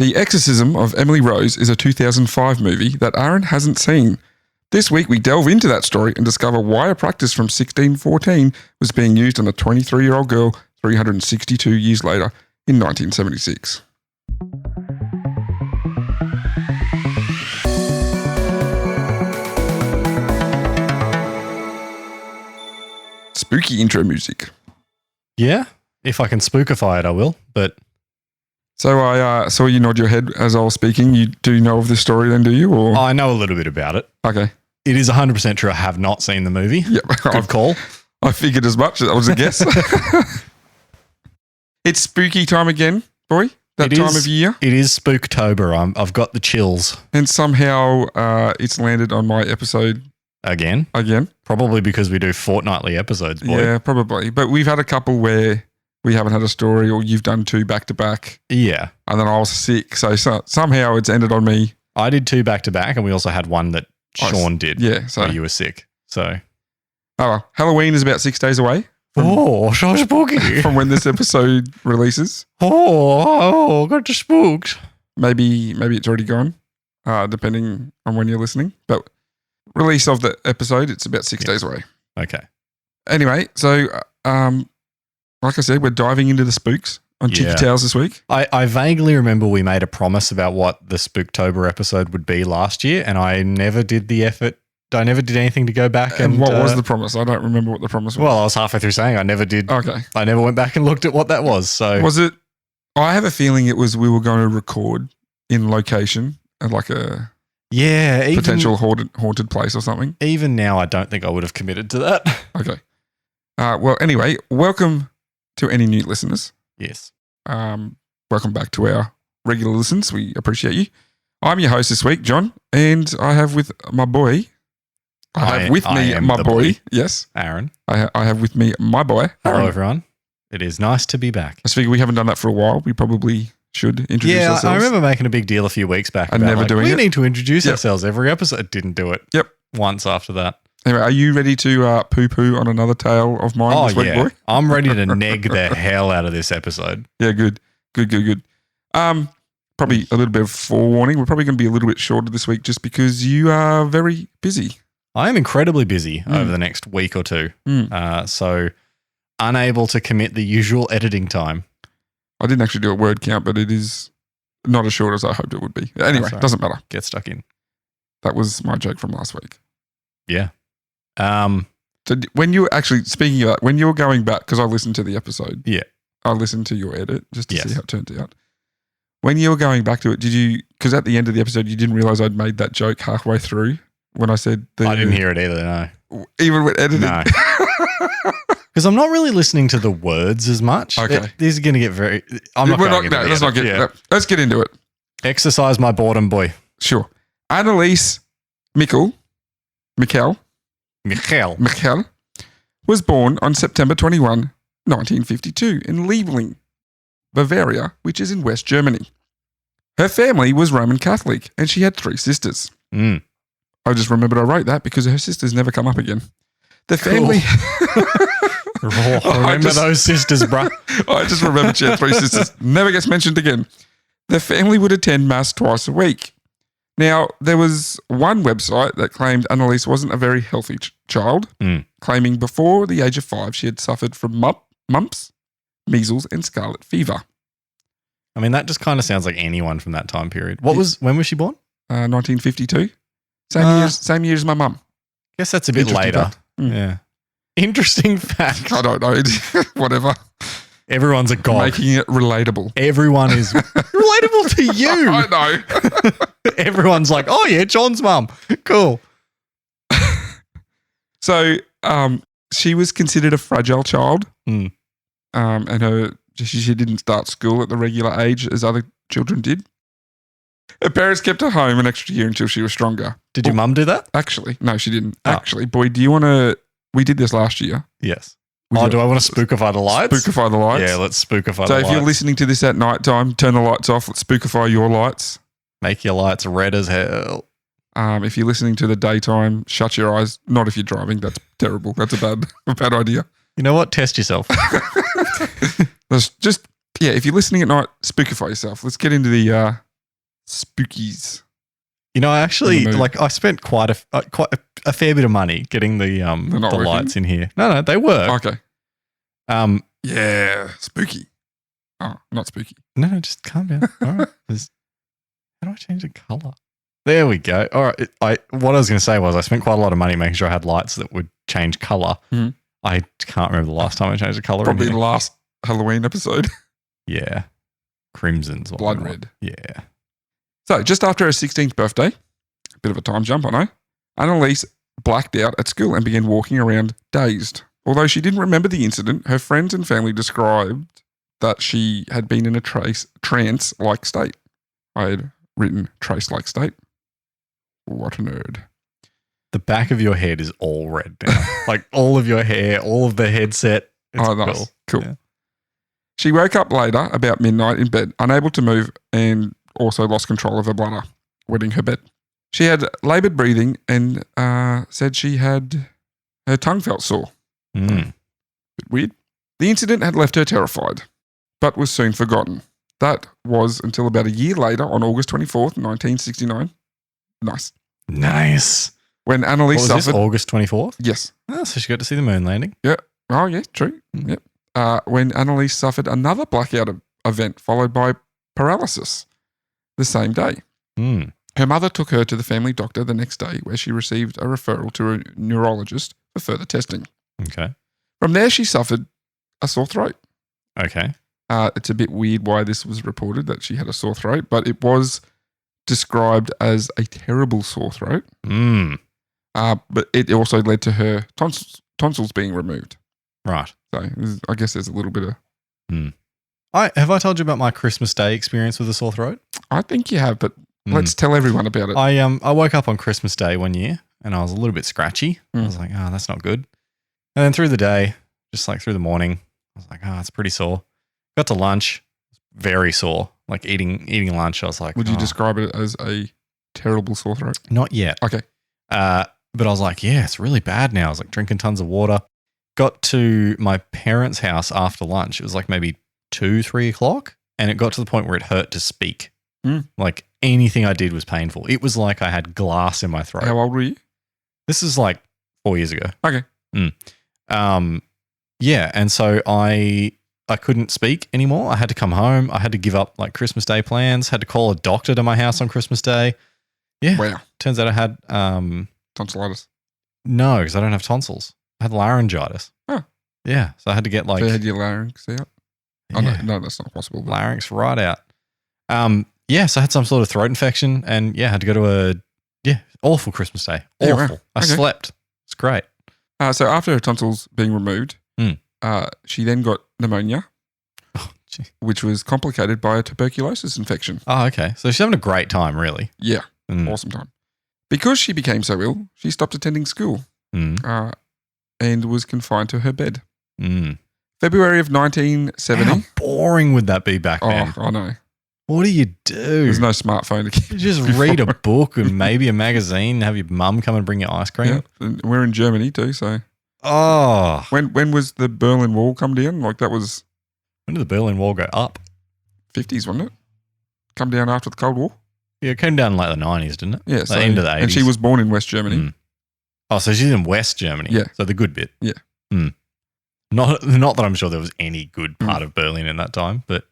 The Exorcism of Emily Rose is a 2005 movie that Aaron hasn't seen. This week we delve into that story and discover why a practice from 1614 was being used on a 23-year-old girl 362 years later in 1976. Spooky intro music. Yeah, if I can spookify it, I will, but... So I saw you nod your head as I was speaking. You do know of this story then, do you? Or? I know a little bit about it. Okay. It is 100% true. I have not seen the movie. Yep. Good call. I figured as much. That was a guess. It's spooky time again, boy. That time of year. It is Spook-Tober. I've got the chills. And somehow it's landed on my episode. Again? Probably because we do fortnightly episodes, boy. Yeah, probably. But we've had a couple where we haven't had a story or you've done two back-to-back. Yeah. And then I was sick. So somehow it's ended on me. I did two back-to-back and we also had one that Sean did. Yeah. So where you were sick. So. Oh, well, Halloween is about 6 days away. So spooky. From when this episode releases. Got you spooked. Maybe it's already gone, depending on when you're listening. But release of the episode, it's about 6 days away. Okay. Anyway, so like I said, we're diving into the spooks on Cheeky Tales this week. I vaguely remember we made a promise about what the Spook-Tober episode would be last year, and I never did the effort. I never did anything to go back. And what was the promise? I don't remember what the promise was. Well, I was halfway through saying I never did. Okay. I never went back and looked at what that was. So was it? I have a feeling it was we were going to record in location at like a potential haunted place or something. Even now, I don't think I would have committed to that. Okay. Well, anyway, welcome to any new listeners. Yes. Welcome back to our regular listeners. We appreciate you. I'm your host this week, John, and I have with my boy. I have with me my boy. Yes. Aaron. I have with me my boy. Aaron. Hello, everyone. It is nice to be back. I figure we haven't done that for a while. We probably should introduce ourselves. I remember making a big deal a few weeks back. And never doing it. We need to introduce ourselves every episode. Didn't do it. Yep. Once after that. Anyway, are you ready to poo-poo on another tale of mine this week, boy? I'm ready to neg the hell out of this episode. Yeah, good. Probably a little bit of forewarning. We're probably going to be a little bit shorter this week just because you are very busy. I am incredibly busy over the next week or two. So unable to commit the usual editing time. I didn't actually do a word count, but it is not as short as I hoped it would be. Anyway, doesn't matter. Get stuck in. That was my joke from last week. Yeah. So when you actually, speaking of that, when you were going back, because I listened to the episode. Yeah. I listened to your edit just to see how it turned out. When you were going back to it, did you, because at the end of the episode, you didn't realize I'd made that joke halfway through when I said I didn't hear it either, no. Even with editing? No. Because I'm not really listening to the words as much. Okay. These are going to get very... Let's get into it. Exercise my boredom, boy. Sure. Anneliese Michel was born on September 21, 1952 in Liebling, Bavaria, which is in West Germany. Her family was Roman Catholic and she had 3 sisters. I just remembered I wrote that because her sisters never come up again. The family... Remember those sisters, bruh. I just remembered she had 3 sisters. Never gets mentioned again. The family would attend mass twice a week. Now, there was one website that claimed Anneliese wasn't a very healthy child, claiming before the age of 5 she had suffered from mumps, measles, and scarlet fever. I mean, that just kind of sounds like anyone from that time period. When was she born? 1952. Same year as my mum. Guess that's a bit later. Yeah. Interesting fact. I don't know. Whatever. Everyone's a god. Making it relatable. Everyone is relatable to you. I know. Everyone's like, oh yeah, John's mum. Cool. So she was considered a fragile child. And she didn't start school at the regular age as other children did. Her parents kept her home an extra year until she was stronger. Did your mum do that? Actually, no, she didn't. Actually, boy, do you want to... We did this last year. Yes. Do I want to spookify the lights? Spookify the lights. Yeah, let's spookify the lights. So if you're listening to this at night time, turn the lights off. Let's spookify your lights. Make your lights red as hell. If you're listening to the daytime, shut your eyes. Not if you're driving. That's terrible. That's a bad idea. You know what? Test yourself. If you're listening at night, spookify yourself. Let's get into the spookies. You know, I actually In the mood. I spent quite a fair bit of money getting the not working? lights in here. No, they work. Okay. Yeah, spooky. Oh, not spooky. No, just calm down. All right. How do I change the color? There we go. All right. What I was going to say was I spent quite a lot of money making sure I had lights that would change color. Mhm. I can't remember the last time I changed the color. Probably the last Halloween episode. Yeah. Crimson's what Blood we want. red. Yeah. So, just after her 16th birthday, a bit of a time jump, I know, Anneliese blacked out at school and began walking around dazed. Although she didn't remember the incident, her friends and family described that she had been in a trance-like state. I had written trace-like state. What a nerd. The back of your head is all red now. Like all of your hair, all of the headset. It's Nice. Cool. Yeah. She woke up later, about midnight, in bed, unable to move and also lost control of her bladder, wetting her bed. She had laboured breathing and said her tongue felt sore. Mm. Bit weird. The incident had left her terrified, but was soon forgotten. That was until about a year later, on August 24th, 1969. Nice. When Anneliese What was suffered. this, August 24th? Yes. Oh, so she got to see the moon landing. Oh, yeah, true. Yep. When Anneliese suffered another blackout event followed by paralysis the same day. Mm. Her mother took her to the family doctor the next day, where she received a referral to a neurologist for further testing. Okay. From there, she suffered a sore throat. Okay. It's a bit weird why this was reported that she had a sore throat, but it was described as a terrible sore throat. Mm. But it also led to her tonsils being removed. Right. So I guess there's a little bit of. Have I told you about my Christmas Day experience with a sore throat? I think you have, but let's tell everyone about it. I woke up on Christmas Day one year and I was a little bit scratchy. I was like, oh, that's not good. And then through the day, just like through the morning, I was like, oh, it's pretty sore. Got to lunch, very sore. Like eating lunch, I was like, Would you describe it as a terrible sore throat? Not yet. Okay. But I was like, yeah, it's really bad now. I was like drinking tons of water. Got to my parents' house after lunch. It was like maybe 2-3 o'clock. And it got to the point where it hurt to speak. Like anything I did was painful. It was like I had glass in my throat. How old were you? This is like 4 years ago. Okay. Yeah. And so I couldn't speak anymore. I had to come home. I had to give up like Christmas Day plans. Had to call a doctor to my house on Christmas Day. Yeah. Wow. Turns out I had Tonsillitis. no, because I don't have tonsils. I had laryngitis. Oh. Yeah. So I had to get like So you had your larynx out? yeah, Oh, no, that's not possible. But larynx right out. Yeah, so I had some sort of throat infection and had to go to awful Christmas Day. Yeah, Awful. wow. I Okay. slept. It's great. So after her tonsils being removed, she then got pneumonia, Gee. which was complicated by a tuberculosis infection. Oh, okay. So she's having a great time, really. Yeah, Mm. awesome time. Because she became so ill, she stopped attending school Mm. and was confined to her bed. Mm. February of 1970. How boring would that be back then? I know. What do you do? There's no smartphone to keep. You just read a book and maybe a magazine, have your mum come and bring you ice cream. Yeah, and we're in Germany too, so Oh. when was the Berlin Wall come down? Like that was When did the Berlin Wall go up? 50s, wasn't it? Come down after the Cold War. Yeah, it came down in like the 90s, didn't it? Yeah, Like so end of the 80s. and she was born in West Germany. Mm. Oh, so she's in West Germany. Yeah. So the good bit. Yeah. Mm. Not that I'm sure there was any good part of Berlin in that time, but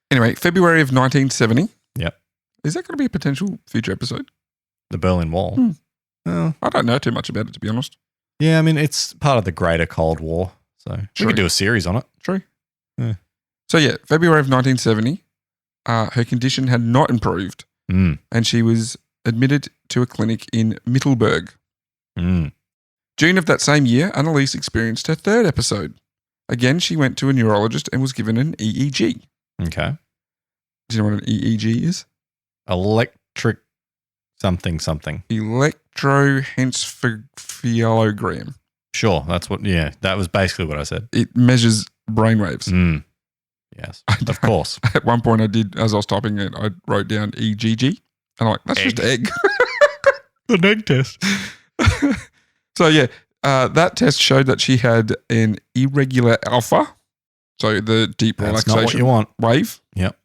Anyway, February of 1970. Yep. Is that going to be a potential future episode? the Berlin Wall. Oh, I don't know too much about it, to be honest. yeah, I mean, it's part of the greater Cold War. So we True. could do a series on it. True. Yeah. So yeah, February of 1970, her condition had not improved Mm. and she was admitted to a clinic in Mittelberg. Mm. June of that same year, Anneliese experienced her third episode. Again, she went to a neurologist and was given an EEG. Okay. Do you know what an EEG is? Electric something. Electroencephalogram. Sure. That's what, yeah, that was basically what I said. It measures brainwaves. Mm. Yes, of course. At one point I did, as I was typing it, I wrote down EGG. And I'm like, that's just egg. The egg test. So yeah, that test showed that she had an irregular alpha. So the deep That's not what relaxation you want. wave. Yep.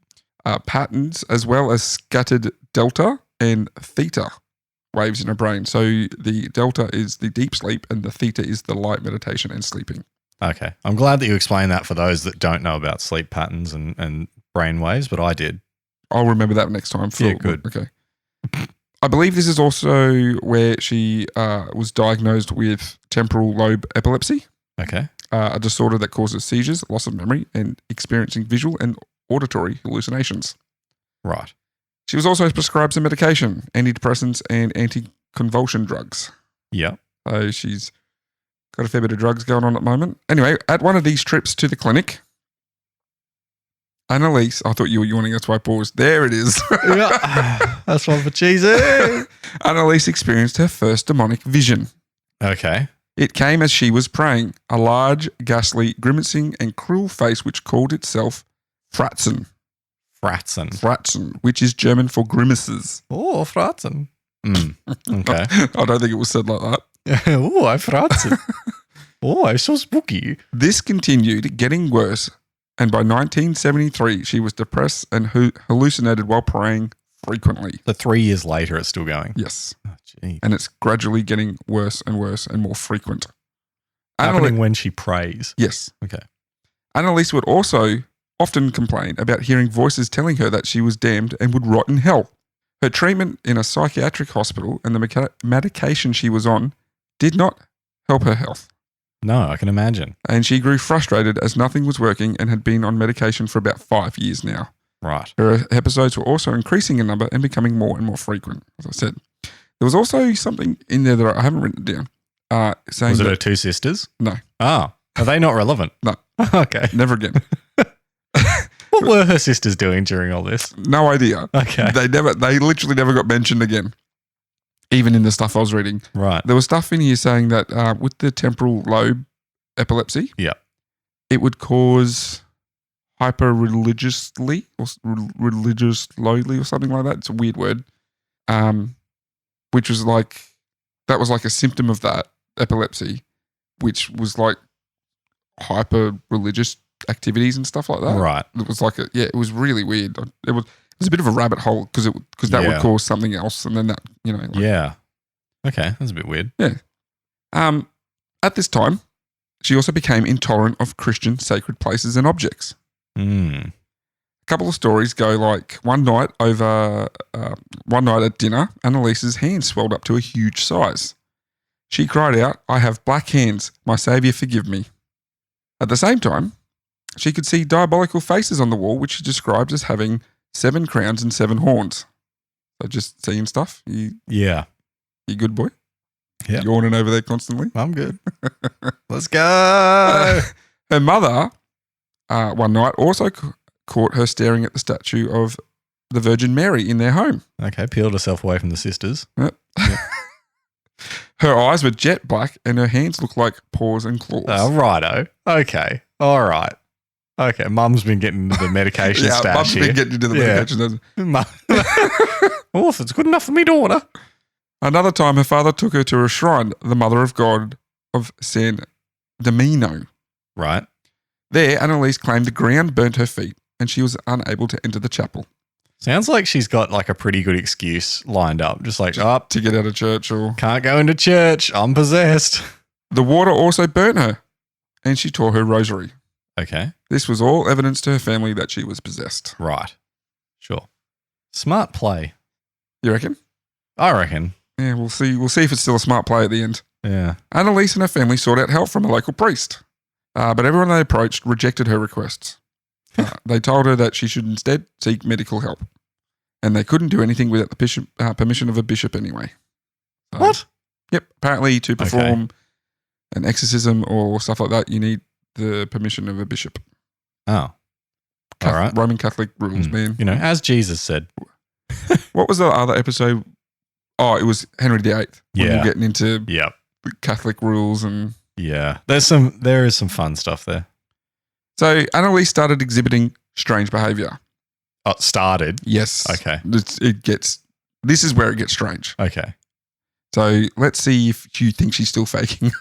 patterns as well as scattered delta and theta waves in her brain. So the delta is the deep sleep and the theta is the light meditation and sleeping. Okay. I'm glad that you explained that for those that don't know about sleep patterns and brain waves, but I did. I'll remember that next time. Yeah, good. Okay. I believe this is also where she was diagnosed with temporal lobe epilepsy, Okay. a disorder that causes seizures, loss of memory, and experiencing visual and auditory hallucinations. Right. She was also prescribed some medication, antidepressants, and anti-convulsion drugs. Yeah. So she's got a fair bit of drugs going on at the moment. Anyway, at one of these trips to the clinic, Anneliese, I thought you were yawning, that's why I paused. There it is. Yeah. That's one for cheesy. Anneliese experienced her first demonic vision. Okay. It came as she was praying, a large, ghastly, grimacing, and cruel face which called itself Fratzen. Fratzen. Which is German for grimaces. Oh, Fratzen. Okay. I don't think it was said like that. Oh, I Fratzen. Oh, I'm so spooky. This continued, getting worse, and by 1973, she was depressed and hallucinated while praying frequently. So 3 years later, it's still going. Yes. Oh, gee. And it's gradually getting worse and worse and more frequent. Happening when she prays. Yes. Okay. Anneliese would also often complain about hearing voices telling her that she was damned and would rot in hell. Her treatment in a psychiatric hospital and the medication she was on did not help her health. No, I can imagine. And she grew frustrated as nothing was working and had been on medication for about 5 years now. Right. Her episodes were also increasing in number and becoming more and more frequent, as I said. There was also something in there that I haven't written down. Saying Was it that, her two sisters? No. Oh, are they not relevant? No. Okay. Never again. What were her sisters doing during all this? No idea. Okay. They literally never got mentioned again, even in the stuff I was reading. Right. There was stuff in here saying that with the temporal lobe epilepsy, Yeah. it would cause hyper-religiously or religious slowly or something like that. It's a weird word. Which was like, that was like a symptom of that epilepsy, which was like hyper-religious activities and stuff like that. Right. It was like it was really weird. It was a bit of a rabbit hole because that would cause something else, and then that Yeah. Okay, that's a bit weird. Yeah. At this time, she also became intolerant of Christian sacred places and objects. A couple of stories go like one night at dinner, Anneliese's hands swelled up to a huge size. She cried out, "I have black hands. My Saviour, forgive me." At the same time, she could see diabolical faces on the wall, which she described as having 7 crowns and 7 horns. So just seeing stuff. You good boy? Yeah. Yawning over there constantly. I'm good. Let's go. Her mother, one night, also caught her staring at the statue of the Virgin Mary in their home. Okay, peeled herself away from the sisters. Yep. Her eyes were jet black and her hands looked like paws and claws. Oh, righto. Okay. All right. Okay, Mum's been getting into the medication Yeah, stash Mum's here. been getting into the medication. Oh, if it's good enough for me daughter. Another time, her father took her to a shrine, the Mother of God of San Domino. Right. There, Anneliese claimed the ground burnt her feet and she was unable to enter the chapel. Sounds like she's got like a pretty good excuse lined up. Just like, to get out of church or... Can't go into church. I'm possessed. The water also burnt her and she tore her rosary. Okay. This was all evidence to her family that she was possessed. Right. Sure. Smart play. You reckon? I reckon. Yeah, we'll see. We'll see if it's still a smart play at the end. Yeah. Anneliese and her family sought out help from a local priest, but everyone they approached rejected her requests. They told her that she should instead seek medical help, and they couldn't do anything without the permission of a bishop anyway. What? Yep. Apparently, to perform an exorcism or stuff like that, you need the permission of a bishop. Oh. All right. Roman Catholic rules, man. You know, as Jesus said. What was the other episode? Oh, it was Henry VIII. When Yeah. you're getting into Yep. Catholic rules and... Yeah. There is some fun stuff there. So Anneliese started exhibiting strange behaviour. Oh, it started? Yes. Okay. This is where it gets strange. Okay. So let's see if you think she's still faking.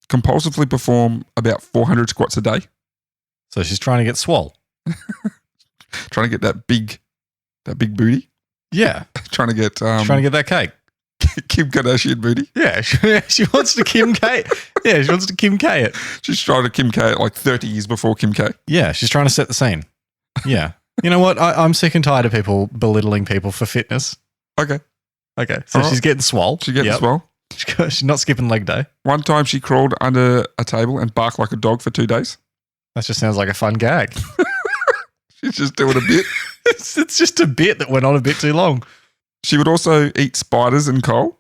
compulsively perform about 400 squats a day, So she's trying to get swole. trying to get that big booty, Yeah. trying to get She's trying to get that cake. Kim Kardashian booty. Yeah. She wants to Kim K. Yeah, she wants to Kim K it. She's trying to Kim K it like 30 years before Kim K. Yeah, she's trying to set the scene. Yeah. You know what? I'm sick and tired of people belittling people for fitness. Okay. Okay. So All right. she's getting swole. She gets Yep. well. She's not skipping leg day. One time she crawled under a table and barked like a dog for 2 days. That just sounds like a fun gag. She's just doing a bit. It's just a bit that went on a bit too long. She would also eat spiders and coal.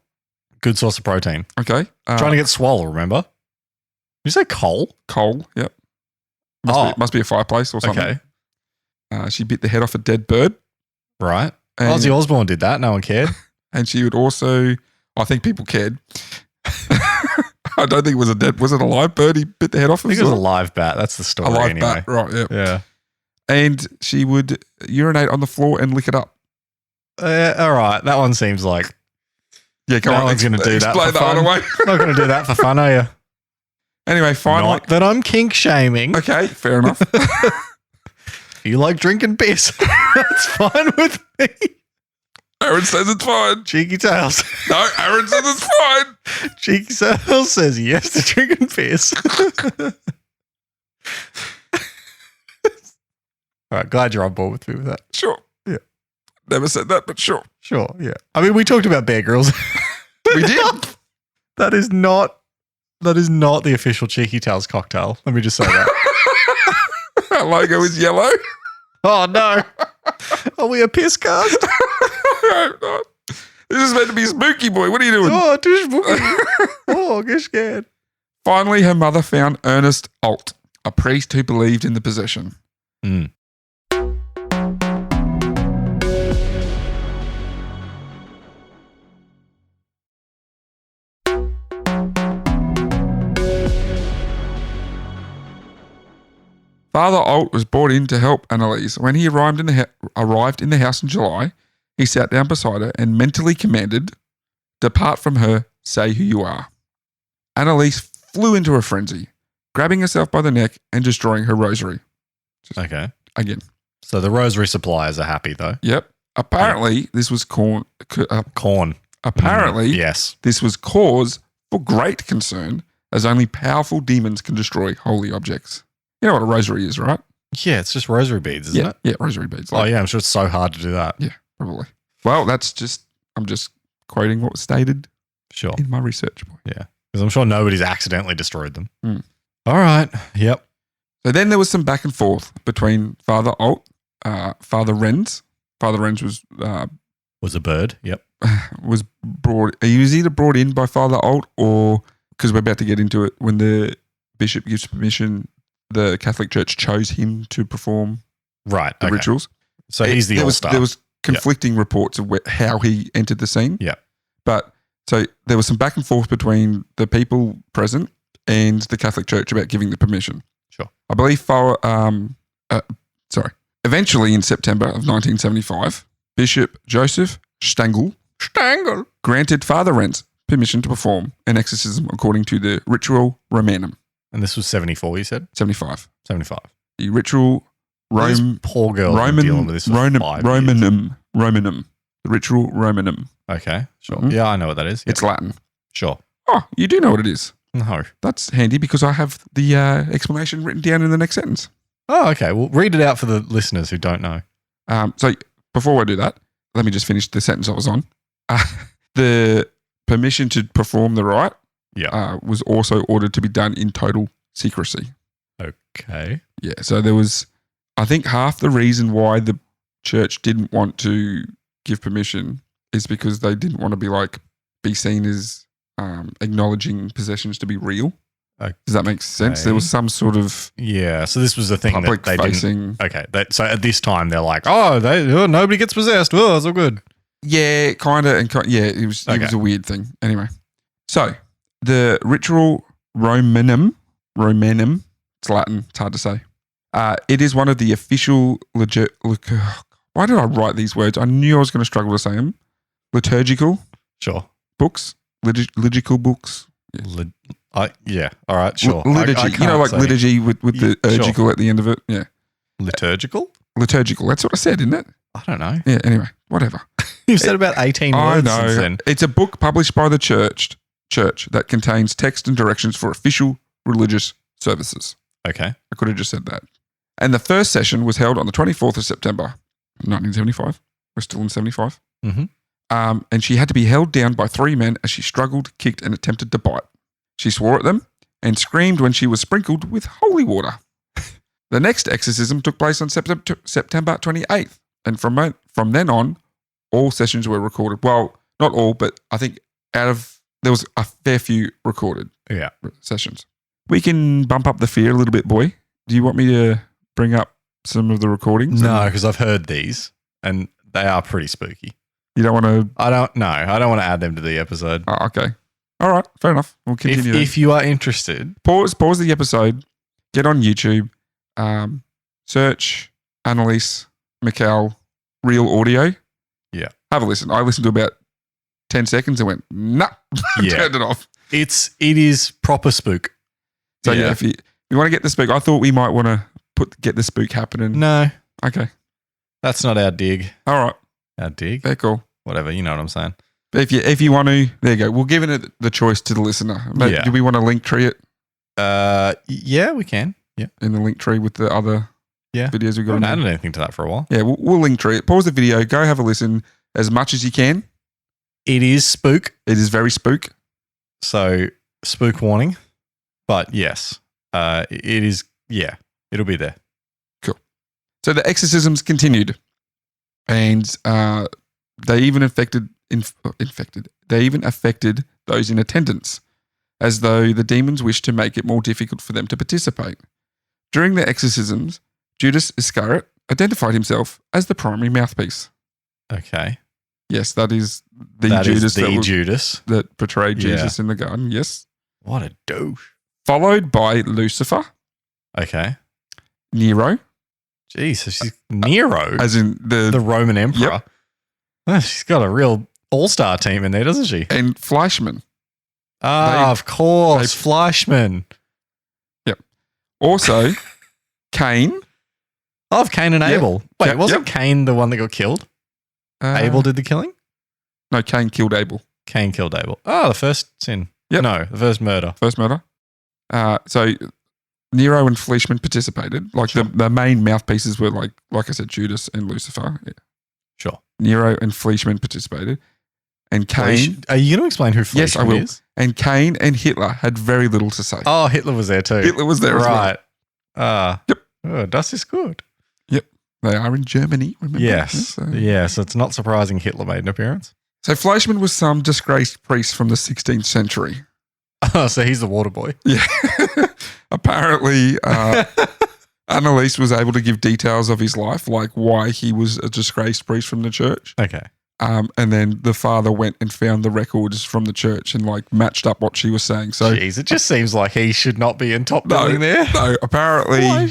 Good source of protein. Okay. Trying to get swole, remember? Did you say coal? Coal, yep. Must be a fireplace or something. Okay. She bit the head off a dead bird. Right. And, Ozzy Osbourne did that. No one cared. and she would also, I think people cared. I don't think it was was it a live bird he bit the head off? I think it was a live bat. That's the story a live anyway. bat, right, yeah. Yeah. And she would urinate on the floor and lick it up. All right. That one seems like Yeah, come no on. one's going to do that Explain for that fun. one away. Not going to do that for fun, are you? Anyway, finally. Not that I'm kink shaming. Okay, fair enough. If you like drinking piss, that's fine with me. Aaron says it's fine. Cheeky Tails. No, Aaron says it's fine. Cheeky Tails says yes to drinking piss. All right, glad you're on board with me with that. Sure. Yeah. Never said that, but sure. Sure, yeah. I mean, we talked about Bear Grylls. We did. That is not the official Cheeky Tails cocktail. Let me just say that. Our logo is yellow. Oh no. Are we a piss cast? No. This is meant to be spooky, boy. What are you doing? Oh, too spooky. Oh, get scared. Finally, her mother found Ernest Alt, a priest who believed in the possession. Mm. Father Alt was brought in to help Anneliese. When he arrived in the house in July, he sat down beside her and mentally commanded, "Depart from her, say who you are." Anneliese flew into a frenzy, grabbing herself by the neck and destroying her rosary. Okay. Again. So the rosary suppliers are happy though. Yep. Apparently, this was Corn. Apparently, Yes. this was cause for great concern, as only powerful demons can destroy holy objects. You know what a rosary is, right? Yeah, it's just rosary beads, isn't it? Yeah, rosary beads. Oh yeah, I'm sure it's so hard to do that. Yeah, probably. Well, I'm just quoting what was stated Sure. in my research. Boy. Yeah. Because I'm sure nobody's accidentally destroyed them. Mm. All right. Yep. So then there was some back and forth between Father Alt, Father Renz. Father Renz Was a bird. Yep. was brought. He was either brought in by Father Alt, or because we're about to get into it, when the bishop gives permission, the Catholic Church chose him to perform Right. the rituals. So he's the all-star. There was conflicting reports of how he entered the scene. Yeah. But so there was some back and forth between the people present and the Catholic Church about giving the permission. Sure. I believe eventually in September of 1975, Bishop Joseph Stangl granted Father Renz permission to perform an exorcism according to the Ritual Romanum. And this was 74, you said? 75. 75. The Ritual This poor girl has been dealing with this for 5 years. Romanum. The Ritual Romanum. Okay, sure. Mhm. Yeah, I know what that is. It's Latin. Sure. Oh, you do know what it is. No. That's handy because I have the explanation written down in the next sentence. Oh, okay. Well, read it out for the listeners who don't know. So before I do that, let me just finish the sentence I was on. The permission to perform the rite was also ordered to be done in total secrecy. Okay. Yeah, so there was, I think half the reason why the church didn't want to give permission is because they didn't want to be seen as acknowledging possessions to be real. Okay. Does that make sense? There was some sort of Yeah, so this was the thing public that they facing. didn't. Okay, so at this time they're like, nobody gets possessed. Oh, it's all good. Yeah, kind of. Yeah, it was a weird thing. Anyway, so the Ritual Romanum, it's Latin, it's hard to say. It is one of the official, why did I write these words? I knew I was going to struggle to say them. Liturgical Sure. books, liturgical books. Yeah. All right. Sure. Liturgy. I You know, like liturgy with the urgical at the end of it. Yeah. Liturgical? Liturgical. That's what I said, isn't it? I don't know. Yeah. Anyway, whatever. You've said about 18 I words know. since then. It's a book published by the church that contains text and directions for official religious services. Okay. I could have just said that. And the first session was held on the 24th of September, 1975. We're still in 75. Mm-hmm. And she had to be held down by 3 men as she struggled, kicked, and attempted to bite. She swore at them and screamed when she was sprinkled with holy water. The next exorcism took place on September 28th. And from then on, all sessions were recorded. Well, not all, but I think there was a fair few recorded sessions. We can bump up the fear a little bit, boy. Do you want me to bring up some of the recordings? No, because I've heard these and they are pretty spooky. You don't want to? I don't want to add them to the episode. Oh, okay. All right. Fair enough. We'll continue. If you are interested. Pause the episode. Get on YouTube. Search Anneliese, Michel, Real Audio. Yeah. Have a listen. I listened to about 10 seconds and went, nah. Turned it off. It is proper spook. So yeah, if you want to get the spook, I thought we might want to get the spook happening. No. Okay. That's not our dig. All right. Our dig? Very cool. Whatever, you know what I'm saying. If you want to, there you go. We're giving it the choice to the listener. Do we want to link tree it? Yeah, we can. Yeah. In the link tree with the other videos we've got. I haven't added anything to that for a while. Yeah, we'll link tree it. Pause the video. Go have a listen as much as you can. It is spook. It is very spook. So, spook warning. But yes, it is, it'll be there. Cool. So the exorcisms continued. And they even affected those in attendance, as though the demons wished to make it more difficult for them to participate. During the exorcisms, Judas Iscariot identified himself as the primary mouthpiece. Okay. Yes, that is Judas that portrayed Jesus in the garden. Yes. What a douche. Followed by Lucifer. Okay. Nero. Jeez, so she's Nero. As in the Roman emperor. Yep. Oh, she's got a real all-star team in there, doesn't she? And Fleischmann. Of course. Fleischmann. Yep. Also, Cain. Of Cain and Abel. Wait, wasn't Cain the one that got killed? Abel did the killing? No, Cain killed Abel. Cain killed Abel. Oh, the first sin. Yep. No, the first murder. So Nero and Fleischmann participated. Like the main mouthpieces were like I said, Judas and Lucifer. Yeah. Sure. Nero and Fleischmann participated. And Cain. Are you going to explain who Fleischmann is? Yes, I will. Is? And Cain and Hitler had very little to say. Oh, Hitler was there too. Hitler was there as well. Right. Yep. Oh, das ist good. Yep. They are in Germany, remember? Yes. Yes, it's not surprising Hitler made an appearance. So Fleischmann was some disgraced priest from the 16th century. Oh, so he's the water boy. Yeah. Apparently, Anneliese was able to give details of his life, like why he was a disgraced priest from the church. Okay. And then the father went and found the records from the church and like matched up what she was saying. So, jeez, it just seems like he should not be in top billing there. No, apparently,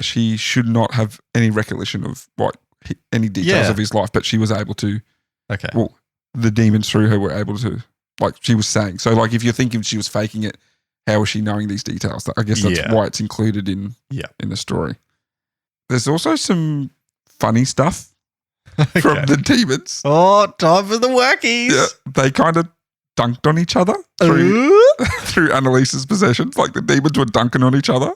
she should not have any recollection of any details of his life, but she was able to. Okay. Well, the demons through her were able to, like she was saying. So, like, if you're thinking she was faking it, how was she knowing these details? I guess that's why it's included in the story. There's also some funny stuff from the demons. Oh, time for the wackies. Yeah, they kind of dunked on each other through Anneliese's possessions. Like the demons were dunking on each other.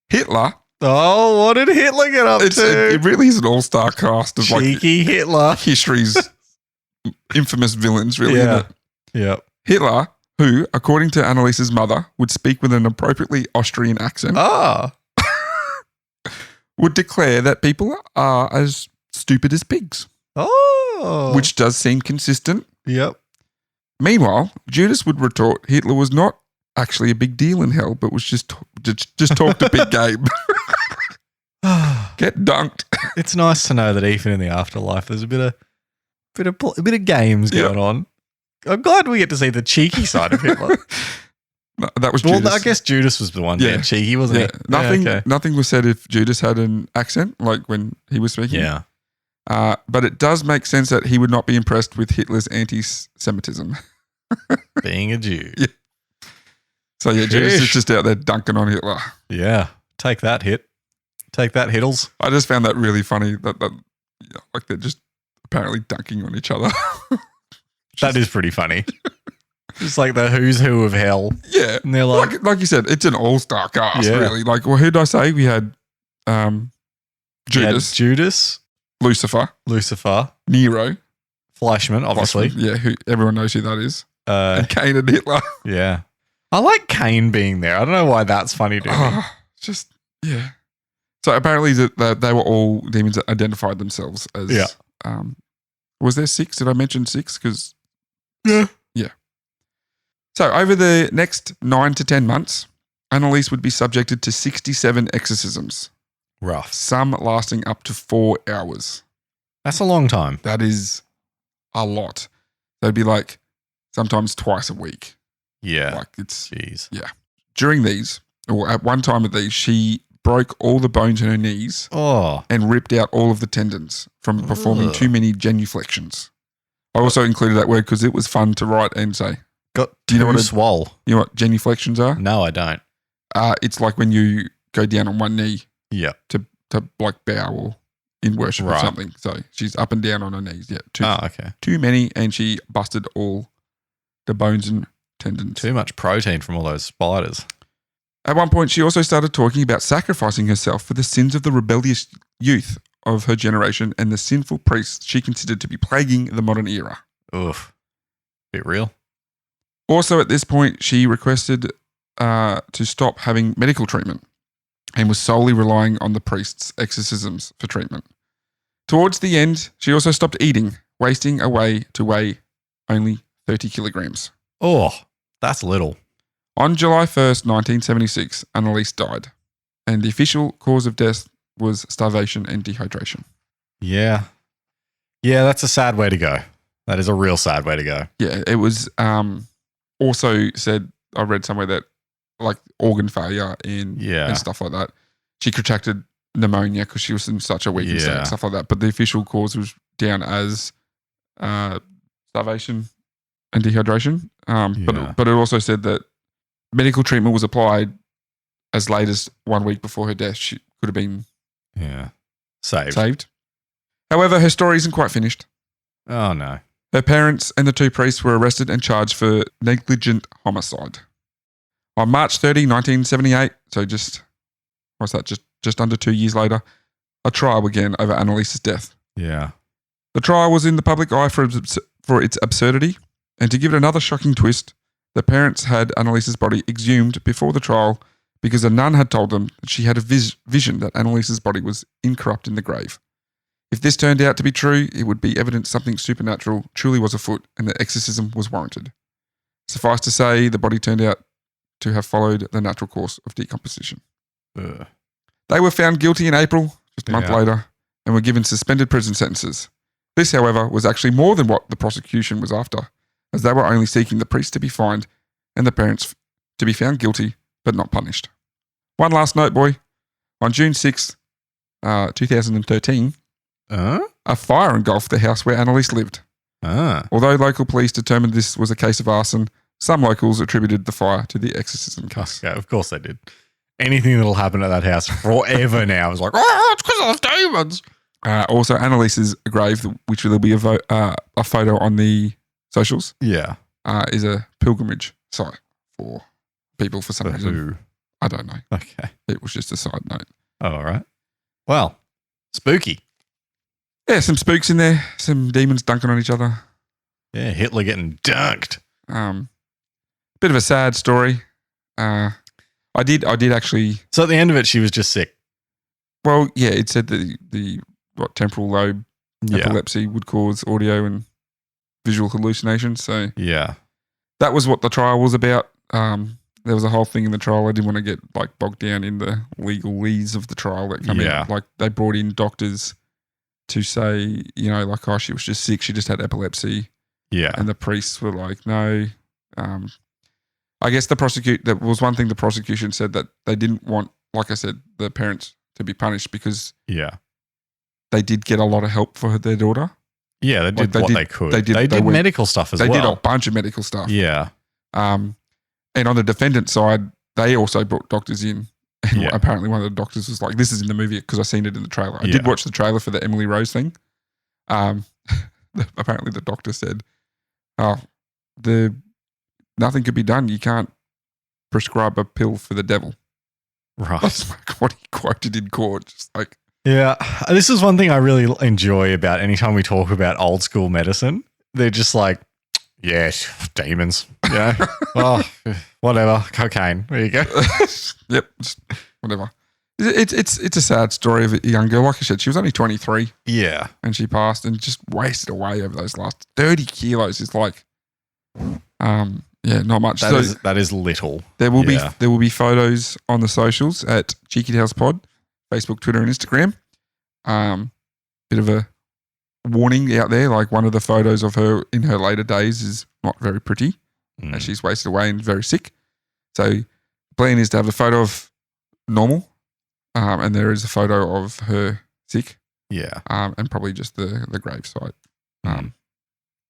Hitler. Oh, what did Hitler get up to? It really is an all-star cast of cheeky Hitler. History's infamous villains, really. Yeah. Yep. Hitler, who, according to Anneliese's mother, would speak with an appropriately Austrian accent, would declare that people are as stupid as pigs. Oh. Which does seem consistent. Yep. Meanwhile, Judas would retort Hitler was not actually a big deal in hell, but was just talked a big game. Get dunked. It's nice to know that even in the afterlife, there's a bit of games going on. I'm glad we get to see the cheeky side of Hitler. No, that was Judas. Well, I guess Judas was the one being cheeky, wasn't he? Nothing was said if Judas had an accent, like when he was speaking. Yeah. But it does make sense that he would not be impressed with Hitler's anti-Semitism. Being a Jew. Yeah. So yeah, Judas is Sheesh. just out there dunking on Hitler. Yeah. Take that hit. Take that, Hiddles. I just found that really funny that like they're just apparently dunking on each other. That is pretty funny. Just like the who's who of hell. Yeah. And they're like, Like you said, it's an all-star cast, Yeah. really. Like, well, who did I say? We had Judas, Judas, Lucifer, Nero. Fleischman, obviously. Yeah, who everyone knows who that is. And Cain and Hitler. Yeah. I like Cain being there. I don't know why that's funny to me. Oh, just, yeah. So apparently they were all demons that identified themselves as. Yeah. Was there 6? Did I mention 6? Because. Yeah. Yeah. So over the next 9 to 10 months, Anneliese would be subjected to 67 exorcisms, Rough. some lasting up to 4 hours. That's a long time. That is a lot. That'd be like sometimes twice a week. Yeah. Like it's. Jeez. During these, or at one time of these, she broke all the bones in her knees Oh. and ripped out all of the tendons from performing Ugh. too many genuflections. I also included that word because it was fun to write and say. Got Do you know too what a- swole. You know what genuflections are? No, I don't. It's like when you go down on one knee Yeah. to like bow or in worship or Right. something. So she's up and down on her knees. Yeah, Okay. too many, and she busted all the bones and tendons. Too much protein from all those spiders. At one point, she also started talking about sacrificing herself for the sins of the rebellious youth of her generation and the sinful priests she considered to be plaguing the modern era. Oof. Bit real. Also, at this point, she requested to stop having medical treatment and was solely relying on the priest's exorcisms for treatment. Towards the end, she also stopped eating, wasting away to weigh only 30 kilograms. Oh, that's little. On July 1st, 1976, Anneliese died, and the official cause of death was starvation and dehydration. Yeah. Yeah, that's a sad way to go. That is a real sad way to go. Yeah, it was also said, I read somewhere that like organ failure and stuff like that. She contracted pneumonia because she was in such a weak state and stuff like that. But the official cause was down as starvation and dehydration. But it also said that medical treatment was applied as late as 1 week before her death. She could have been saved. However, her story isn't quite finished. Oh, no. Her parents and the 2 priests were arrested and charged for negligent homicide. On March 30, 1978, so just under 2 years later, a trial began over Anneliese's death. Yeah. The trial was in the public eye for its absurdity, and to give it another shocking twist, the parents had Anneliese's body exhumed before the trial because a nun had told them that she had a vision that Anneliese's body was incorrupt in the grave. If this turned out to be true, it would be evidence something supernatural truly was afoot and that exorcism was warranted. Suffice to say, the body turned out to have followed the natural course of decomposition. Ugh. They were found guilty in April, just a month later, and were given suspended prison sentences. This, however, was actually more than what the prosecution was after, as they were only seeking the priest to be fined and the parents to be found guilty but not punished. One last note, boy. On June 6th, 2013, a fire engulfed the house where Anneliese lived. Although local police determined this was a case of arson, some locals attributed the fire to the exorcism case. Yeah, of course they did. Anything that'll happen at that house forever now is like, oh, it's because of the demons. Also, Anneliese's grave, which will be a photo on the socials, is a pilgrimage site for people for some reason. Who? I don't know. Okay. It was just a side note. Oh, all right. Well, spooky. Yeah, some spooks in there, some demons dunking on each other. Yeah, Hitler getting dunked. Bit of a sad story. I did actually. So at the end of it, she was just sick. Well, yeah, it said that the temporal lobe epilepsy would cause audio and visual hallucinations. So that was what the trial was about. There was a whole thing in the trial. I didn't want to get like bogged down in the legalese of the trial that come in. Like they brought in doctors to say, you know, like, oh, she was just sick. She just had epilepsy. Yeah. And the priests were like, no. I guess there was one thing the prosecution said that they didn't want, like I said, the parents to be punished because they did get a lot of help for their daughter. Yeah, they did they could. They did went, medical stuff as well. They did a bunch of medical stuff. Yeah. And on the defendant side, they also brought doctors in. And apparently one of the doctors was like, this is in the movie because I seen it in the trailer. I did watch the trailer for the Emily Rose thing. Apparently the doctor said, nothing could be done. You can't prescribe a pill for the devil. Right. That's like what he quoted in court. Just like, yeah, this is one thing I really enjoy about anytime we talk about old school medicine. They're just like, yes, demons. Yeah. Oh, whatever. Cocaine. There you go. Yep. Just whatever. It's a sad story of a young girl. Like I said, she was only 23. Yeah. And she passed and just wasted away over those last 30 kilos. It's like, not much. That is little. There will be photos on the socials at Cheeky Tales Pod, Facebook, Twitter, and Instagram. Bit of a warning out there. Like one of the photos of her in her later days is not very pretty. As she's wasted away and very sick. So the plan is to have a photo of normal, and there is a photo of her sick. Yeah. And probably just the gravesite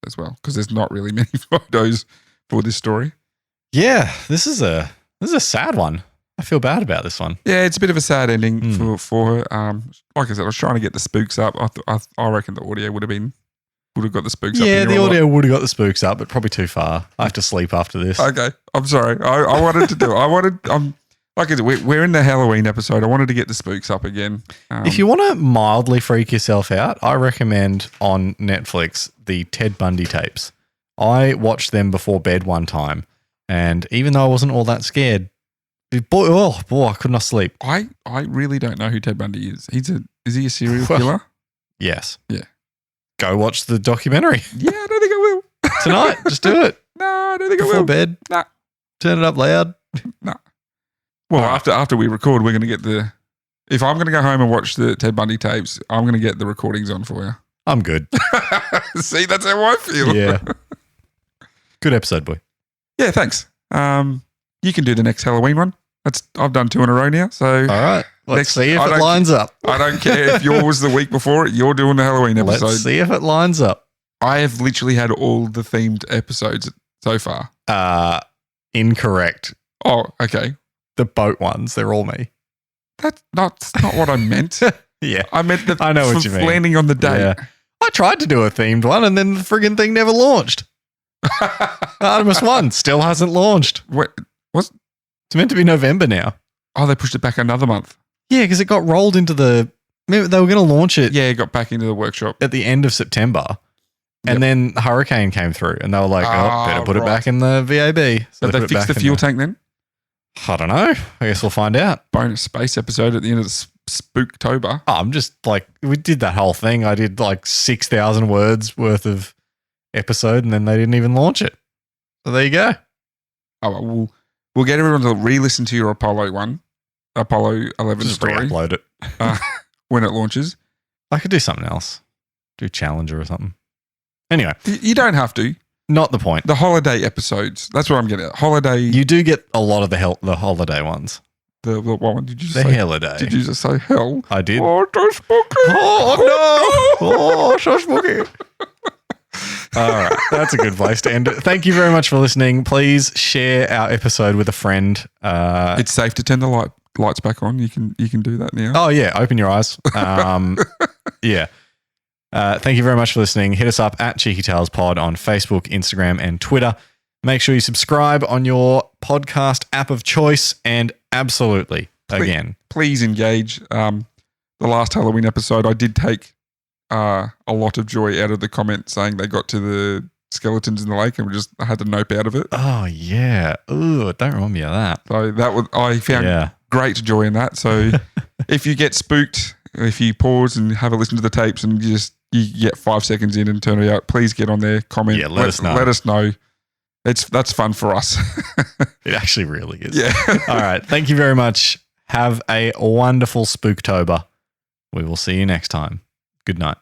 as well, because there's not really many photos for this story. Yeah, this is a sad one. I feel bad about this one. Yeah, it's a bit of a sad ending for her. Like I said, I was trying to get the spooks up. I reckon the audio would have got the spooks up. Yeah, the audio would have got the spooks up, but probably too far. I have to sleep after this. Okay, I'm sorry. I wanted to do it. Like I said, we're in the Halloween episode. I wanted to get the spooks up again. If you want to mildly freak yourself out, I recommend on Netflix the Ted Bundy tapes. I watched them before bed one time, and even though I wasn't all that scared, boy, I could not sleep. I really don't know who Ted Bundy is. Is he a serial killer? Yes. Yeah. Go watch the documentary. Yeah, I don't think I will. Tonight, just do it. No, I don't think I will. Before bed. Nah. Turn it up loud. No. Well, after we record, we're going to get if I'm going to go home and watch the Ted Bundy tapes, I'm going to get the recordings on for you. I'm good. See, that's how I feel. Yeah. Good episode, boy. Yeah, thanks. You can do the next Halloween one. I've done 2 in a row now. So all right, let's see if it lines up. I don't care if yours was the week before it. You're doing the Halloween episode. Let's see if it lines up. I have literally had all the themed episodes so far. Incorrect. Oh, okay. The boat ones, they're all me. That's not what I meant. Yeah. I meant I know what you mean. Landing on the day. Yeah. I tried to do a themed one and then the friggin' thing never launched. Artemis 1 still hasn't launched. What? It's meant to be November now. Oh, they pushed it back another month. Yeah, because it got rolled into they were going to launch it. Yeah, it got back into the workshop. At the end of September. And then Hurricane came through and they were like, better put it back in the VAB. So Did they fix the fuel tank then? I don't know. I guess we'll find out. Bonus space episode at the end of the Spook-Tober. Oh, I'm just like, we did that whole thing. I did like 6,000 words worth of episode and then they didn't even launch it. So there you go. Oh, well, we'll get everyone to re-listen to your Apollo 11 just story. Re-upload it. When it launches. I could do something else. Do Challenger or something. Anyway. You don't have to. Not the point. The holiday episodes. That's what I'm getting at. Holiday. You do get a lot of the holiday ones. The what one did you just say? The holiday. Did you just say hell? I did. Oh, so spooky. Oh, no. Oh, so spooky. All right. That's a good place to end it. Thank you very much for listening. Please share our episode with a friend. It's safe to turn the lights back on. You can do that now. Oh, yeah. Open your eyes. Yeah. Thank you very much for listening. Hit us up at Cheeky Tales Pod on Facebook, Instagram, and Twitter. Make sure you subscribe on your podcast app of choice, and absolutely, please engage. The last Halloween episode, I did take a lot of joy out of the comment saying they got to the skeletons in the lake and I had the nope out of it. Oh yeah. Ooh, don't remind me of that. So I found great joy in that. So if you get spooked, if you pause and have a listen to the tapes and you get 5 seconds in and turn it out, please get on there, comment. Yeah, let us know. Let us know. That's fun for us. It actually really is. Yeah. All right. Thank you very much. Have a wonderful Spook-Tober. We will see you next time. Good night.